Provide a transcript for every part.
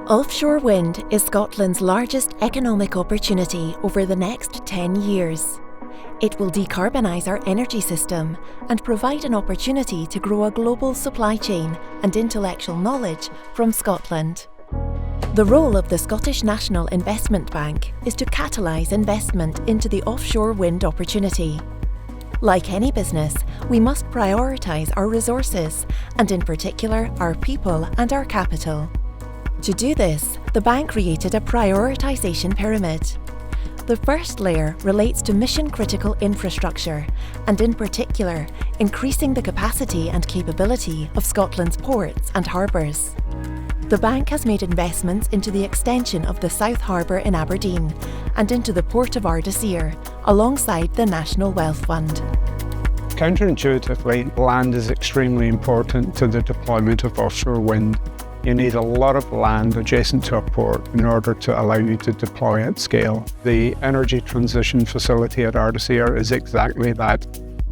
Offshore wind is Scotland's largest economic opportunity over the next 10 years. It will decarbonise our energy system and provide an opportunity to grow a global supply chain and intellectual knowledge from Scotland. The role of the Scottish National Investment Bank is to catalyse investment into the offshore wind opportunity. Like any business, we must prioritise our resources, and in particular our people and our capital. To do this, the bank created a prioritisation pyramid. The first layer relates to mission-critical infrastructure, and in particular, increasing the capacity and capability of Scotland's ports and harbours. The bank has made investments into the extension of the South Harbour in Aberdeen and into the Port of Ardersier, alongside the National Wealth Fund. Counterintuitively, land is extremely important to the deployment of offshore wind. You need a lot of land adjacent to a port in order to allow you to deploy at scale. The energy transition facility at Ardersier is exactly that.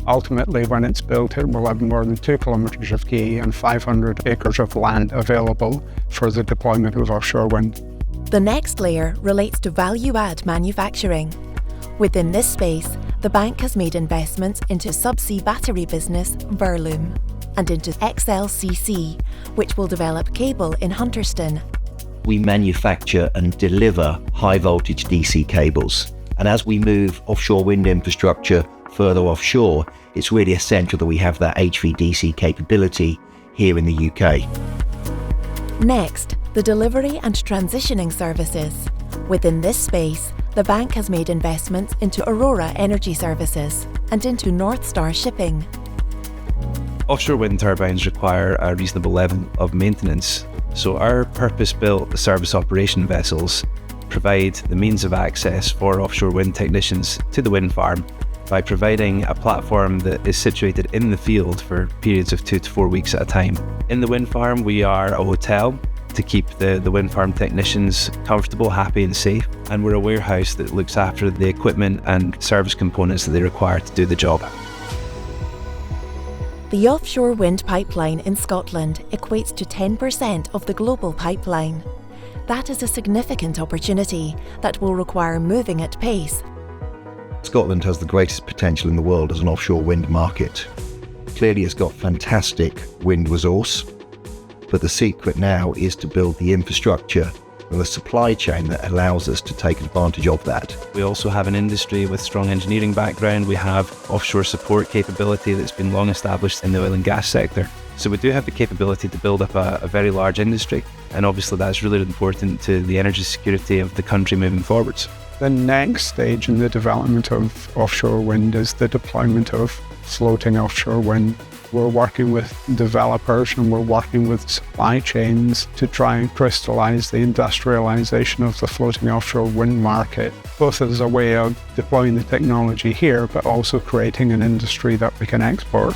Ultimately, when it's built, it will have more than 2 kilometres of quay and 500 acres of land available for the deployment of offshore wind. The next layer relates to value-add manufacturing. Within this space, the bank has made investments into subsea battery business Verloom and into XLCC, which will develop cable in Hunterston. We manufacture and deliver high voltage DC cables. And as we move offshore wind infrastructure further offshore, it's really essential that we have that HVDC capability here in the UK. Next, the delivery and transitioning services. Within this space, the bank has made investments into Aurora Energy Services and into North Star Shipping. Offshore wind turbines require a reasonable level of maintenance, so our purpose-built service operation vessels provide the means of access for offshore wind technicians to the wind farm by providing a platform that is situated in the field for periods of 2 to 4 weeks at a time. In the wind farm, we are a hotel to keep the wind farm technicians comfortable, happy and safe, and we're a warehouse that looks after the equipment and service components that they require to do the job. The offshore wind pipeline in Scotland equates to 10% of the global pipeline. That is a significant opportunity that will require moving at pace. Scotland has the greatest potential in the world as an offshore wind market. Clearly it's got fantastic wind resource, but the secret now is to build the infrastructure and the supply chain that allows us to take advantage of that. We also have an industry with strong engineering background. We have offshore support capability that's been long established in the oil and gas sector. So we do have the capability to build up a very large industry, and obviously that's really important to the energy security of the country moving forwards. The next stage in the development of offshore wind is the deployment of floating offshore wind. We're working with developers and we're working with supply chains to try and crystallise the industrialisation of the floating offshore wind market, both as a way of deploying the technology here, but also creating an industry that we can export.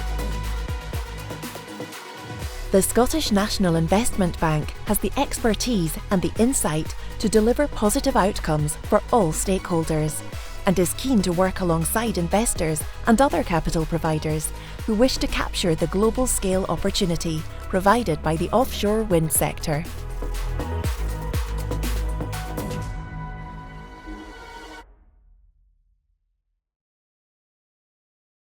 The Scottish National Investment Bank has the expertise and the insight to deliver positive outcomes for all stakeholders, and is keen to work alongside investors and other capital providers who wish to capture the global scale opportunity provided by the offshore wind sector.